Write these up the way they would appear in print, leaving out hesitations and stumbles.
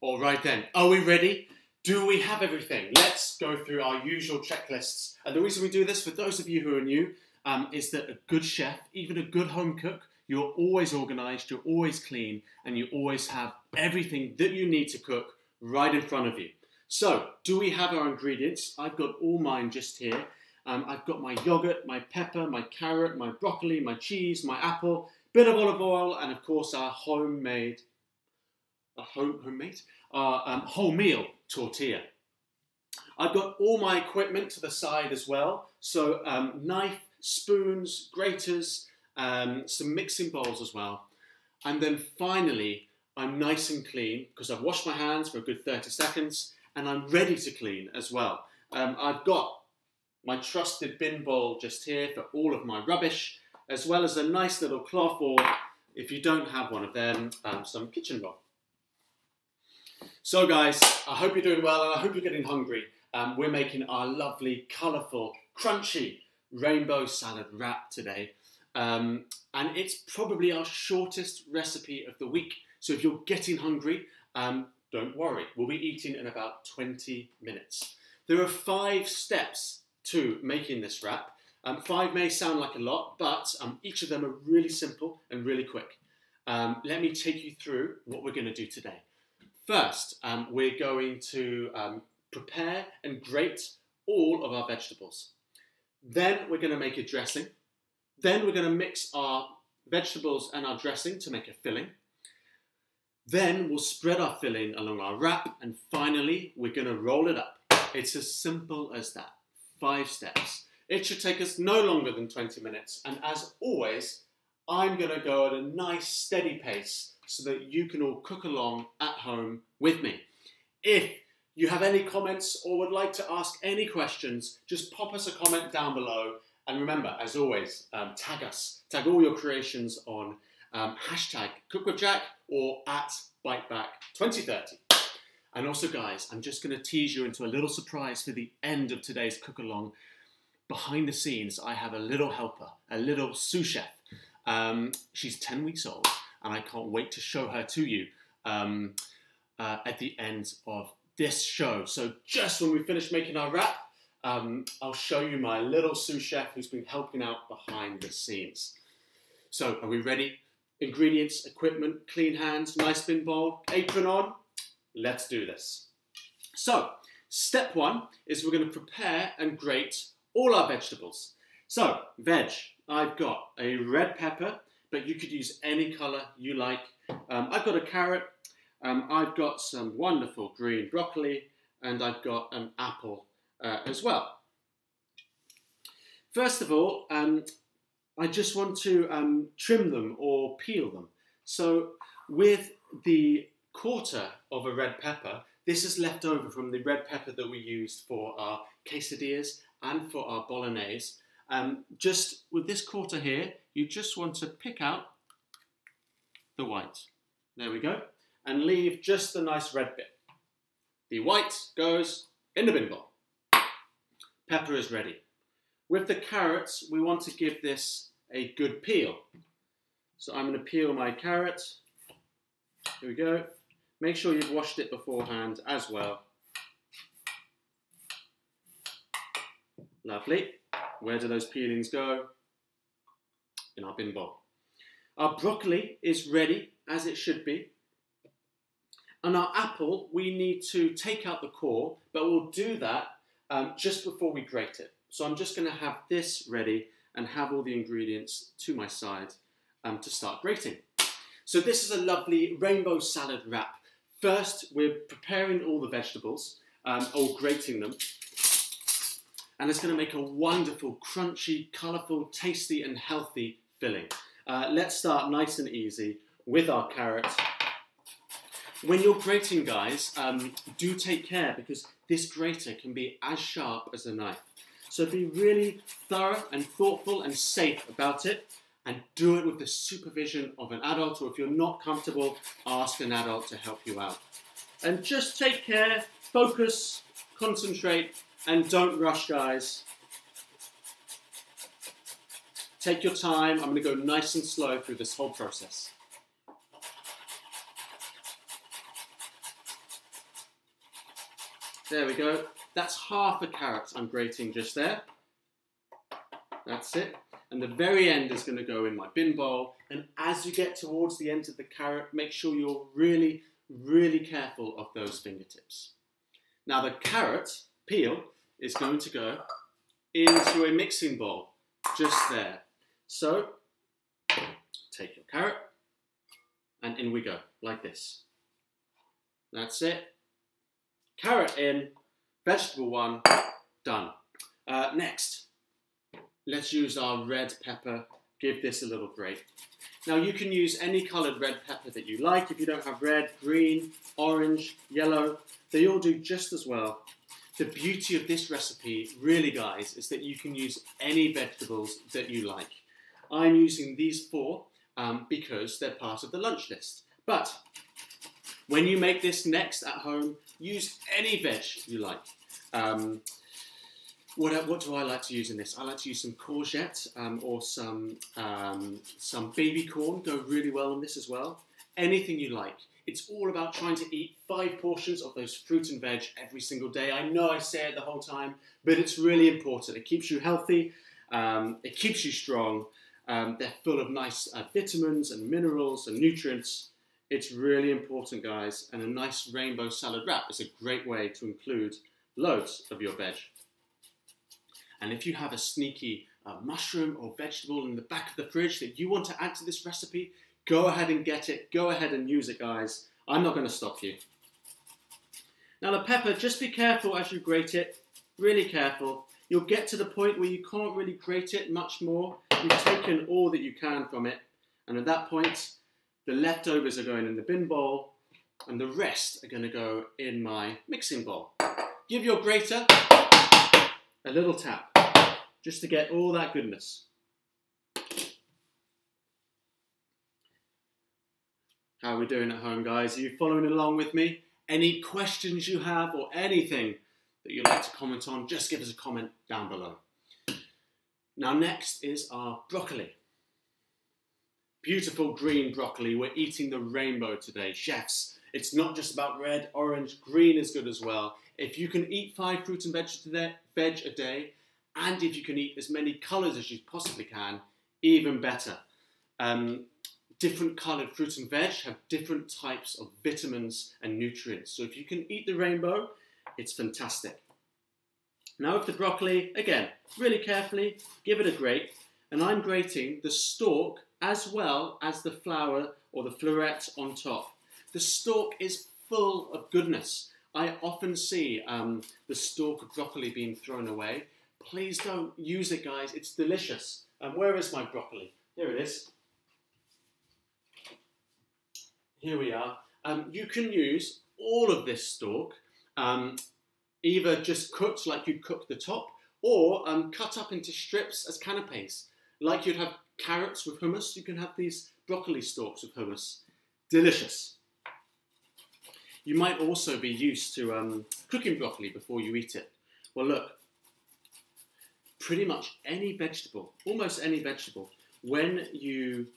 All right then, are we ready? Do we have everything? Let's go through our usual checklists. And the reason we do this, for those of you who are new, is that a good chef, even a good home cook, you're always organised, you're always clean, and you always have everything that you need to cook right in front of you. So, do we have our ingredients? I've got all mine just here. I've got my yogurt, my pepper, my carrot, my broccoli, my cheese, my apple, bit of olive oil, and of course our wholemeal tortilla. I've got all my equipment to the side as well. So knife, spoons, graters, some mixing bowls as well. And then finally, I'm nice and clean because I've washed my hands for a good 30 seconds and I'm ready to clean as well. I've got my trusted bin bowl just here for all of my rubbish, as well as a nice little cloth, or if you don't have one of them, some kitchen roll. So guys, I hope you're doing well and I hope you're getting hungry. We're making our lovely, colourful, crunchy rainbow salad wrap today. And it's probably our shortest recipe of the week. So if you're getting hungry, don't worry. We'll be eating in about 20 minutes. There are 5 steps to making this wrap. 5 may sound like a lot, but each of them are really simple and really quick. Let me take you through what we're going to do today. First, we're going to prepare and grate all of our vegetables. Then we're going to make a dressing. Then we're going to mix our vegetables and our dressing to make a filling. Then we'll spread our filling along our wrap. And finally, we're going to roll it up. It's as simple as that. 5 steps. It should take us no longer than 20 minutes. And as always, I'm going to go at a nice steady pace so that you can all cook along at home with me. If you have any comments or would like to ask any questions, just pop us a comment down below. And remember, as always, tag us. Tag all your creations on hashtag CookWithJack or at BiteBack2030. And also, guys, I'm just going to tease you into a little surprise for the end of today's cook-along. Behind the scenes, I have a little helper, a little sous chef. She's 10 weeks old, and I can't wait to show her to you at the end of this show. So just when we finish making our wrap, I'll show you my little sous chef who's been helping out behind the scenes. So, are we ready? Ingredients, equipment, clean hands, nice bin bowl, apron on. Let's do this. So, step 1 is we're going to prepare and grate all our vegetables. So, veg, I've got a red pepper, but you could use any colour you like. I've got a carrot, I've got some wonderful green broccoli, and I've got an apple as well. First of all, I just want to trim them or peel them. So, with the quarter of a red pepper, this is left over from the red pepper that we used for our quesadillas and for our bolognese. Just with this quarter here, you just want to pick out the white. There we go. And leave just the nice red bit. The white goes in the bin bowl. Pepper is ready. With the carrots, we want to give this a good peel. So I'm going to peel my carrot. Here we go. Make sure you've washed it beforehand as well. Lovely. Where do those peelings go? In our bin bowl. Our broccoli is ready, as it should be. And our apple, we need to take out the core, but we'll do that just before we grate it. So I'm just going to have this ready and have all the ingredients to my side to start grating. So this is a lovely rainbow salad wrap. First, we're preparing all the vegetables, or grating them. And it's going to make a wonderful, crunchy, colourful, tasty and healthy filling. Let's start nice and easy with our carrot. When you're grating, guys, do take care because this grater can be as sharp as a knife. So be really thorough and thoughtful and safe about it, and do it with the supervision of an adult, or if you're not comfortable, ask an adult to help you out. And just take care, focus, concentrate, and don't rush, guys. Take your time. I'm going to go nice and slow through this whole process. There we go. That's half a carrot I'm grating just there. That's it. And the very end is going to go in my bin bowl. And as you get towards the end of the carrot, make sure you're really, really careful of those fingertips. Now the carrot peel is going to go into a mixing bowl, just there. So, take your carrot, and in we go, like this. That's it. Carrot in, vegetable one, done. Next, let's use our red pepper. Give this a little grate. Now you can use any coloured red pepper that you like. If you don't have red, green, orange, yellow, they all do just as well. The beauty of this recipe, really guys, is that you can use any vegetables that you like. I'm using these 4 because they're part of the lunch list. But when you make this next at home, use any veg you like. What do I like to use in this? I like to use some courgette or some baby corn. Go really well on this as well. Anything you like. It's all about trying to eat 5 portions of those fruit and veg every single day. I know I say it the whole time, but it's really important. It keeps you healthy. It keeps you strong. They're full of nice vitamins and minerals and nutrients. It's really important, guys. And a nice rainbow salad wrap is a great way to include loads of your veg. And if you have a sneaky mushroom or vegetable in the back of the fridge that you want to add to this recipe, go ahead and get it. Go ahead and use it, guys. I'm not going to stop you. Now the pepper, just be careful as you grate it. Really careful. You'll get to the point where you can't really grate it much more. You've taken all that you can from it. And at that point, the leftovers are going in the bin bowl and the rest are going to go in my mixing bowl. Give your grater a little tap just to get all that goodness. How are we doing at home, guys? Are you following along with me? Any questions you have or anything that you'd like to comment on, just give us a comment down below. Now next is our broccoli. Beautiful green broccoli. We're eating the rainbow today. Chefs, it's not just about red, orange, green is good as well. If you can eat 5 fruit and veg a day, and if you can eat as many colours as you possibly can, even better. Different coloured fruit and veg have different types of vitamins and nutrients. So if you can eat the rainbow, it's fantastic. Now with the broccoli, again, really carefully, give it a grate. And I'm grating the stalk as well as the flower or the floret on top. The stalk is full of goodness. I often see the stalk of broccoli being thrown away. Please don't use it, guys. It's delicious. Where is my broccoli? Here it is. Here we are. You can use all of this stalk, either just cooked like you'd cook the top, or cut up into strips as canapes. Like you'd have carrots with hummus, you can have these broccoli stalks with hummus. Delicious. You might also be used to cooking broccoli before you eat it. Well, look, pretty much any vegetable, almost any vegetable, when you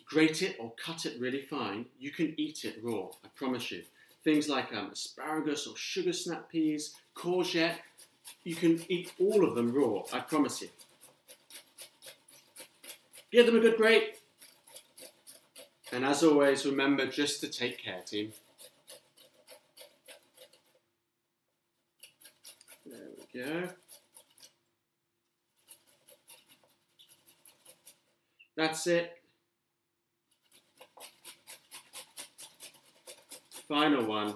grate it or cut it really fine, you can eat it raw, I promise you. Things like asparagus or sugar snap peas, courgette, you can eat all of them raw, I promise you. Give them a good grate. And as always, remember just to take care, team. There we go. That's it. Final one.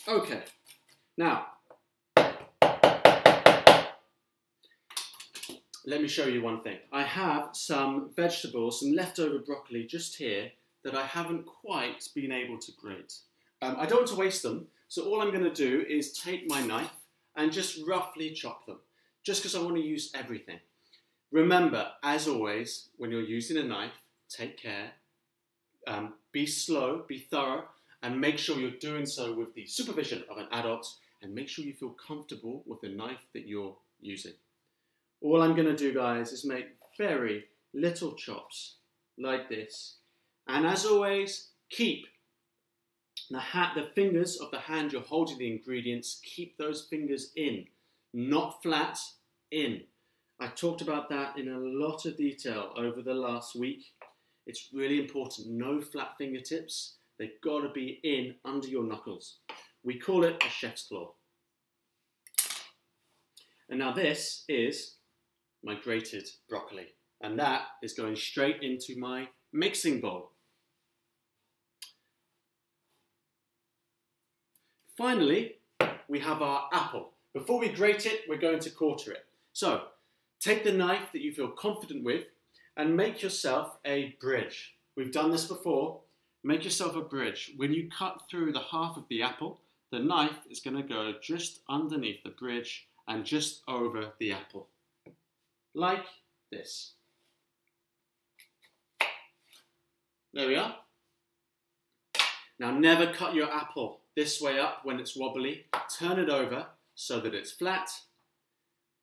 Okay, now, let me show you one thing. I have some vegetables, some leftover broccoli just here that I haven't quite been able to grate. I don't want to waste them, so all I'm going to do is take my knife and just roughly chop them, just because I want to use everything. Remember, as always, when you're using a knife, take care, be slow, be thorough, and make sure you're doing so with the supervision of an adult, and make sure you feel comfortable with the knife that you're using. All I'm going to do, guys, is make very little chops like this, And as always, keep the fingers of the hand you're holding the ingredients, keep those fingers in, not flat, in. I talked about that in a lot of detail over the last week. It's really important, no flat fingertips. They've got to be in under your knuckles. We call it a chef's claw. And now this is my grated broccoli. And that is going straight into my mixing bowl. Finally, we have our apple. Before we grate it, we're going to quarter it. So, take the knife that you feel confident with and make yourself a bridge. We've done this before. Make yourself a bridge. When you cut through the half of the apple, the knife is going to go just underneath the bridge and just over the apple. Like this. There we are. Now never cut your apple this way up when it's wobbly. Turn it over so that it's flat.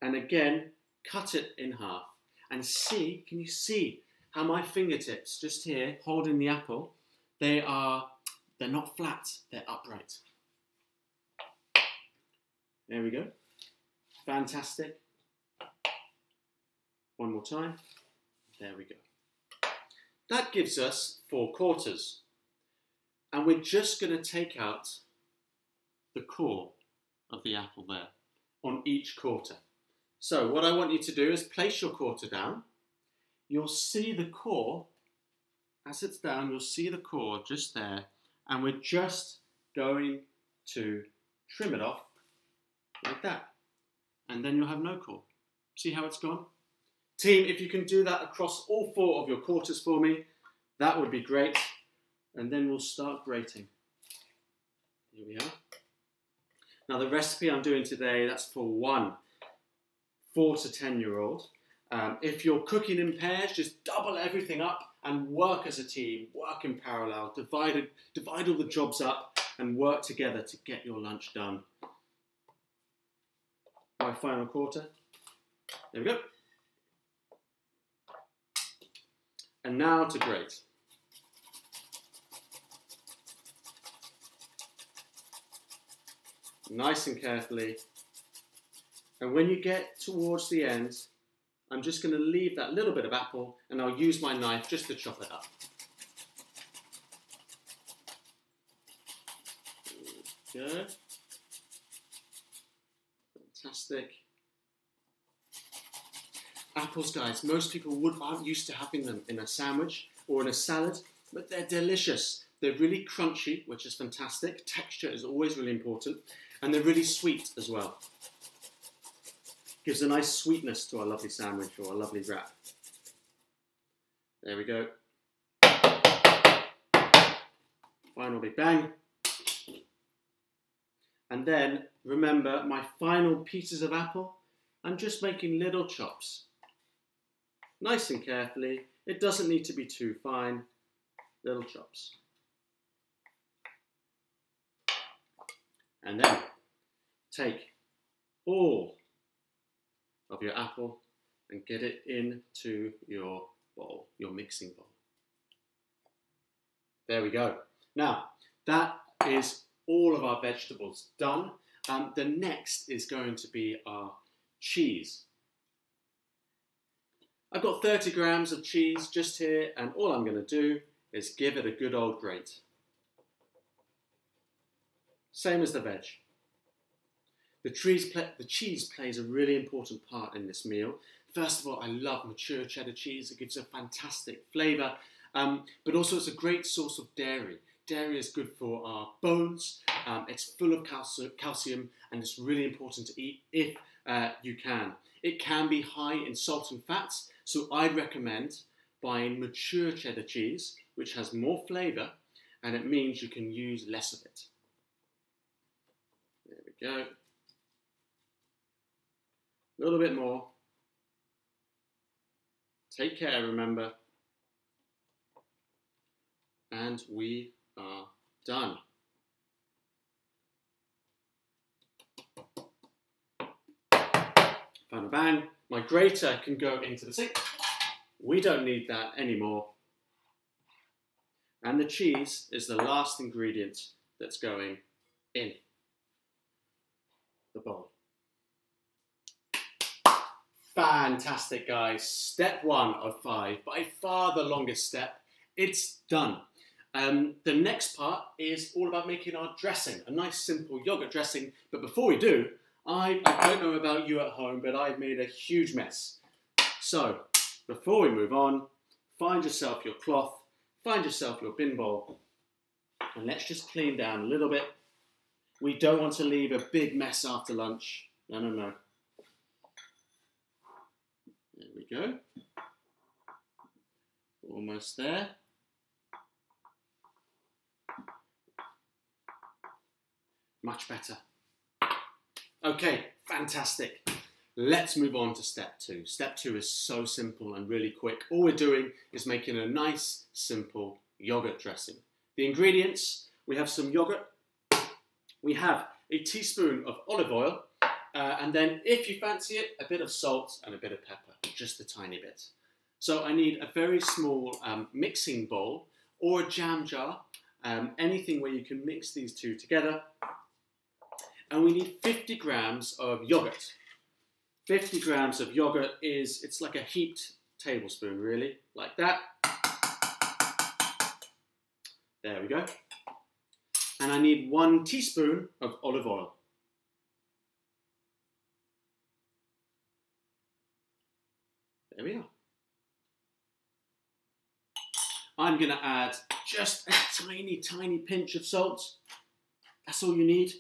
And again, cut it in half. And see, can you see how my fingertips, just here, holding the apple, they're not flat, they're upright. There we go. Fantastic. One more time. There we go. That gives us 4 quarters. And we're just going to take out the core of the apple there on each quarter. So what I want you to do is place your quarter down. You'll see the core, as it's down, you'll see the core just there. And we're just going to trim it off like that. And then you'll have no core. See how it's gone? Team, if you can do that across all 4 of your quarters for me, that would be great. And then we'll start grating. Here we are. Now the recipe I'm doing today, that's for one 4 to 10-year-old. If you're cooking in pairs, just double everything up and work as a team, work in parallel, divide all the jobs up and work together to get your lunch done. My final quarter. There we go. And now to grate. Nice and carefully. And when you get towards the end, I'm just going to leave that little bit of apple and I'll use my knife just to chop it up. Good. Fantastic. Apples, guys, most people aren't used to having them in a sandwich or in a salad, but they're delicious. They're really crunchy, which is fantastic. Texture is always really important. And they're really sweet as well. Gives a nice sweetness to our lovely sandwich or a lovely wrap. There we go. Final big bang. And then, remember, my final pieces of apple, I'm just making little chops. Nice and carefully. It doesn't need to be too fine. Little chops. And then take all of your apple and get it into your bowl, your mixing bowl. There we go. Now, that is all of our vegetables done. The next is going to be our cheese. I've got 30 grams of cheese just here, and all I'm going to do is give it a good old grate. Same as the veg. The cheese plays a really important part in this meal. First of all, I love mature cheddar cheese. It gives a fantastic flavour, but also it's a great source of dairy. Dairy is good for our bones. It's full of calcium, and it's really important to eat if you can. It can be high in salt and fats, so I'd recommend buying mature cheddar cheese, which has more flavour, and it means you can use less of it. There we go. A little bit more. Take care, remember. And we are done. Final bang. My grater can go into the sink. We don't need that anymore. And the cheese is the last ingredient that's going in the bowl. Fantastic, guys. Step 1 of 5, by far the longest step. It's done. The next part is all about making our dressing, a nice simple yogurt dressing. But before we do, I don't know about you at home, but I've made a huge mess. So before we move on, find yourself your cloth, find yourself your bin bowl, and let's just clean down a little bit. We don't want to leave a big mess after lunch. No, no, no. There we go. Almost there. Much better. Okay, fantastic. Let's move on to step 2. Step 2 is so simple and really quick. All we're doing is making a nice, simple yogurt dressing. The ingredients, we have some yogurt, we have a teaspoon of olive oil, and then if you fancy it, a bit of salt and a bit of pepper, just a tiny bit. So I need a very small mixing bowl or a jam jar, anything where you can mix these two together. And we need 50 grams of yogurt. 50 grams of yogurt it's like a heaped tablespoon, really, like that. There we go. And I need 1 teaspoon of olive oil. There we are. I'm going to add just a tiny, tiny pinch of salt. That's all you need.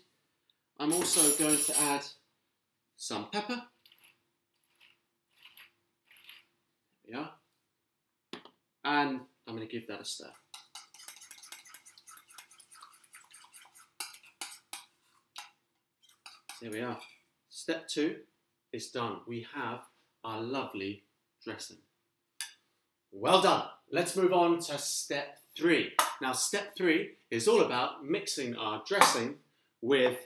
I'm also going to add some pepper. There we are. And I'm going to give that a stir. There we are. Step 2 is done. We have our lovely dressing. Well done. Let's move on to step 3. Now, step 3 is all about mixing our dressing with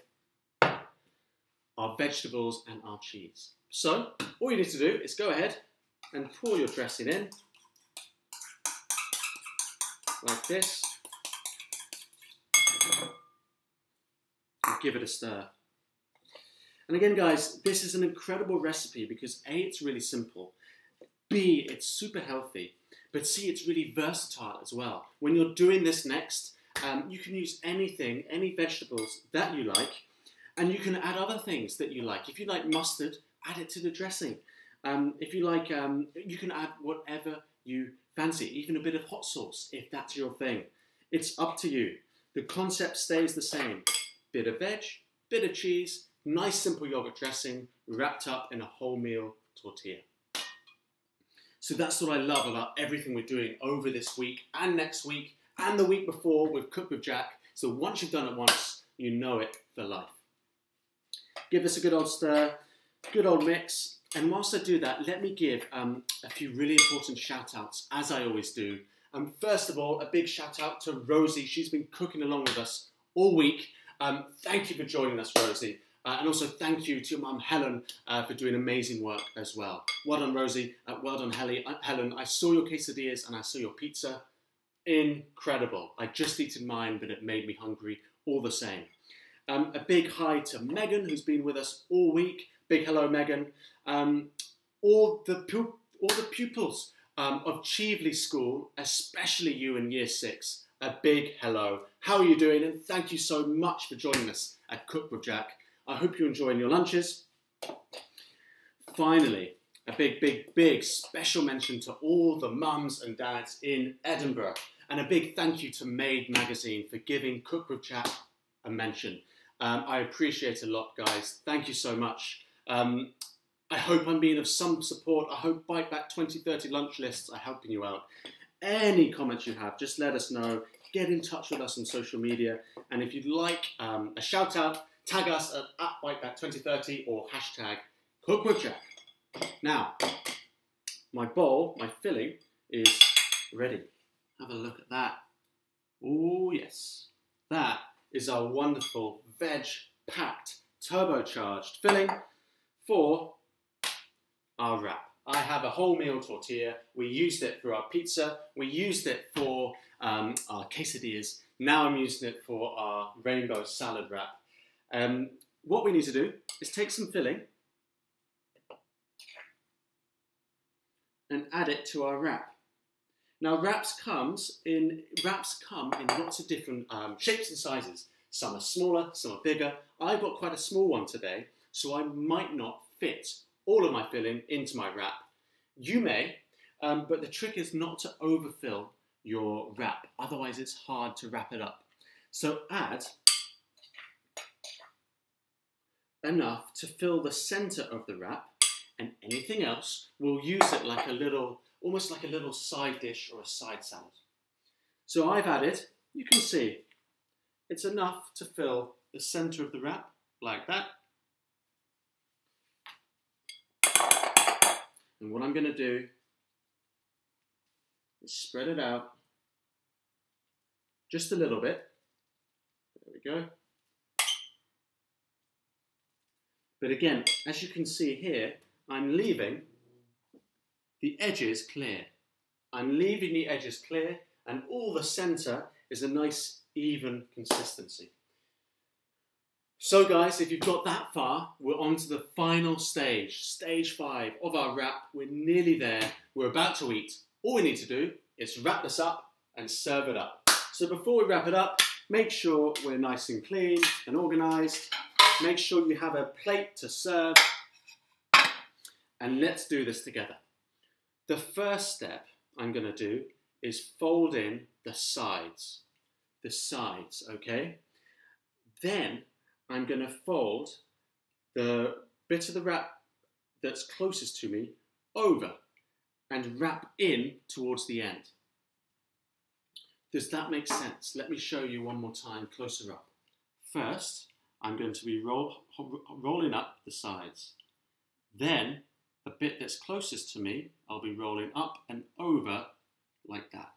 our vegetables and our cheese. So, all you need to do is go ahead and pour your dressing in, like this, and give it a stir. And again, guys, this is an incredible recipe because A, it's really simple, B, it's super healthy, but C, it's really versatile as well. When you're doing this next, you can use anything, any vegetables that you like, and you can add other things that you like. If you like mustard, add it to the dressing. If you like, you can add whatever you fancy, even a bit of hot sauce, if that's your thing. It's up to you. The concept stays the same. Bit of veg, bit of cheese, nice simple yogurt dressing, wrapped up in a wholemeal tortilla. So that's what I love about everything we're doing over this week and next week and the week before with Cook with Jack. So once you've done it once, you know it for life. Give this a good old stir, good old mix. And whilst I do that, let me give a few really important shout outs, as I always do. First of all, a big shout out to Rosie. She's been cooking along with us all week. Thank you for joining us, Rosie. And also thank you to your mum, Helen, for doing amazing work as well. Well done, Rosie. Well done, Helen. I saw your quesadillas and I saw your pizza. Incredible. I just eaten mine, but it made me hungry all the same. A big hi to Megan, who's been with us all week. Big hello, Megan. All the pupils of Cheveley School, especially you in Year 6, a big hello. How are you doing? And thank you so much for joining us at Cook with Jack. I hope you're enjoying your lunches. Finally, a big special mention to all the mums and dads in Edinburgh. And a big thank you to Made Magazine for giving Cook with Jack a mention. I appreciate it a lot, guys. Thank you so much. I hope I'm being of some support. I hope Bite Back 2030 lunch lists are helping you out. Any comments you have, just let us know. Get in touch with us on social media. And if you'd like a shout out, tag us at BiteBack2030 or hashtag CookWithJack. Now, my bowl, my filling, is ready. Have a look at that. Oh yes. That is our wonderful veg-packed, turbocharged filling for our wrap. I have a wholemeal tortilla. We used it for our pizza. We used it for our quesadillas. Now I'm using it for our rainbow salad wrap. What we need to do is take some filling and add it to our wrap. Now wraps come in lots of different shapes and sizes. Some are smaller, some are bigger. I've got quite a small one today, so I might not fit all of my filling into my wrap. You may, but the trick is not to overfill your wrap, otherwise it's hard to wrap it up. So add enough to fill the center of the wrap, and anything else, we'll use it like a little, almost like a little side dish or a side salad. So I've added, you can see, it's enough to fill the center of the wrap, like that. And what I'm going to do is spread it out just a little bit. There we go. But again, as you can see here, I'm leaving the edges clear. I'm leaving the edges clear, and all the center is a nice even consistency. So guys, if you've got that far, we're on to the final stage, stage 5 of our wrap. We're nearly there. We're about to eat. All we need to do is wrap this up and serve it up. So before we wrap it up, make sure we're nice and clean and organized. Make sure you have a plate to serve. And let's do this together. The first step I'm going to do is fold in the sides. The sides, okay? Then I'm going to fold the bit of the wrap that's closest to me over and wrap in towards the end. Does that make sense? Let me show you one more time closer up. First, I'm going to be rolling up the sides. Then, the bit that's closest to me, I'll be rolling up and over like that.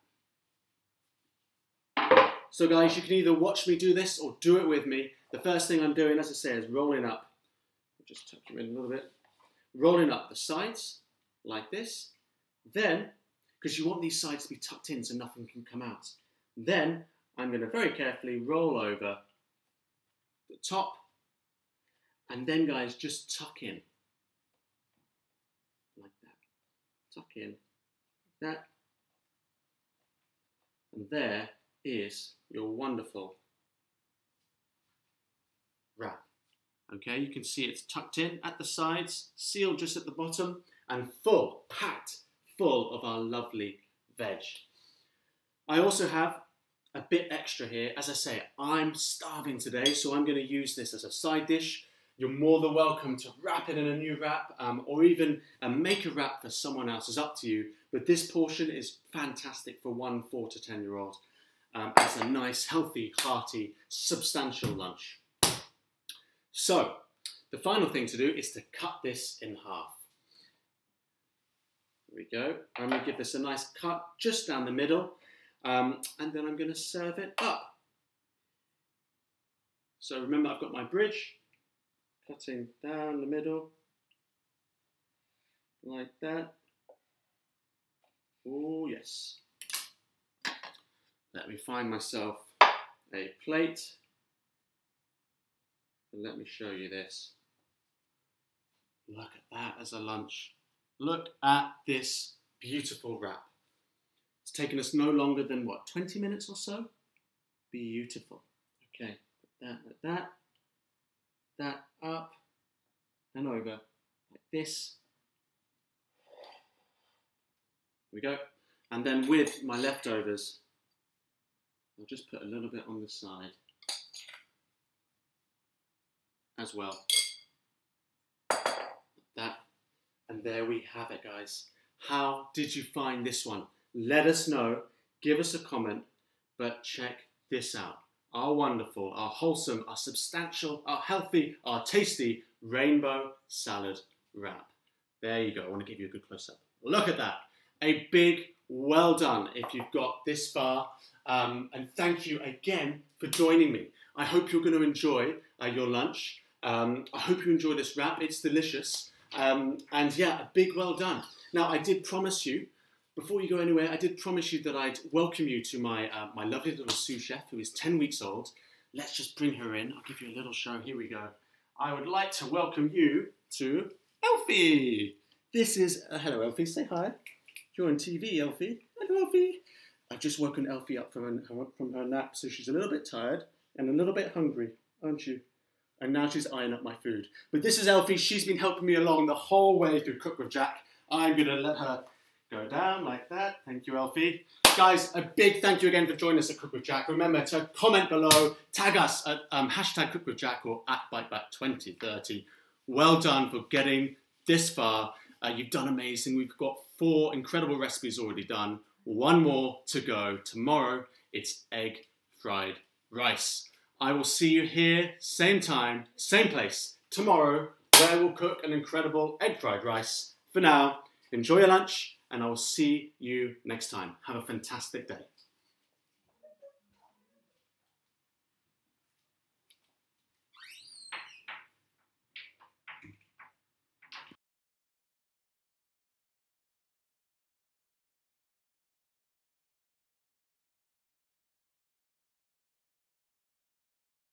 So guys, you can either watch me do this or do it with me. The first thing I'm doing, as I say, is rolling up. I'll just tuck you in a little bit. Rolling up the sides, like this. Then, because you want these sides to be tucked in so nothing can come out. Then, I'm going to very carefully roll over the top. And then, guys, just tuck in. Like that. Tuck in. Like that. And there is your wonderful wrap. Okay, you can see it's tucked in at the sides, sealed just at the bottom, and full, packed full of our lovely veg. I also have a bit extra here. As I say, I'm starving today, so I'm going to use this as a side dish. You're more than welcome to wrap it in a new wrap, or even make a wrap for someone else. It's up to you. But this portion is fantastic for 1 4 to 10-year-old as a nice, healthy, hearty, substantial lunch. So, the final thing to do is to cut this in half. There we go. I'm going to give this a nice cut just down the middle, and then I'm going to serve it up. So remember, I've got my bridge, cutting down the middle, like that. Oh yes. Let me find myself a plate. And let me show you this. Look at that as a lunch. Look at this beautiful wrap. It's taken us no longer than, what, 20 minutes or so? Beautiful. Okay, put that like that. That up and over like this. There we go. And then with my leftovers, I'll just put a little bit on the side as well. Like that. And there we have it, guys. How did you find this one? Let us know. Give us a comment. But check this out. Our wonderful, our wholesome, our substantial, our healthy, our tasty rainbow salad wrap. There you go. I want to give you a good close-up. Look at that. A big well done if you've got this far. And thank you again for joining me. I hope you're going to enjoy your lunch. I hope you enjoy this wrap. It's delicious. And yeah, a big well done. Now, I did promise you, before you go anywhere, I did promise you that I'd welcome you to my, my lovely little sous chef who is 10 weeks old. Let's just bring her in. I'll give you a little show. Here we go. I would like to welcome you to Elfie. This is, hello Elfie, say hi. You're on TV, Elfie. Hello Elfie. I've just woken Elfie up from her nap, so she's a little bit tired and a little bit hungry, aren't you? And now she's eyeing up my food. But this is Elfie. She's been helping me along the whole way through Cook with Jack. I'm going to let her go down like that. Thank you, Elfie. Guys, a big thank you again for joining us at Cook with Jack. Remember to comment below, tag us at hashtag Cook with Jack or at BiteBack2030. Well done for getting this far. You've done amazing. We've got 4 incredible recipes already done. 1 more to go. Tomorrow, it's egg fried rice. I will see you here, same time, same place, tomorrow, where we'll cook an incredible egg fried rice. For now, enjoy your lunch, and I will see you next time. Have a fantastic day.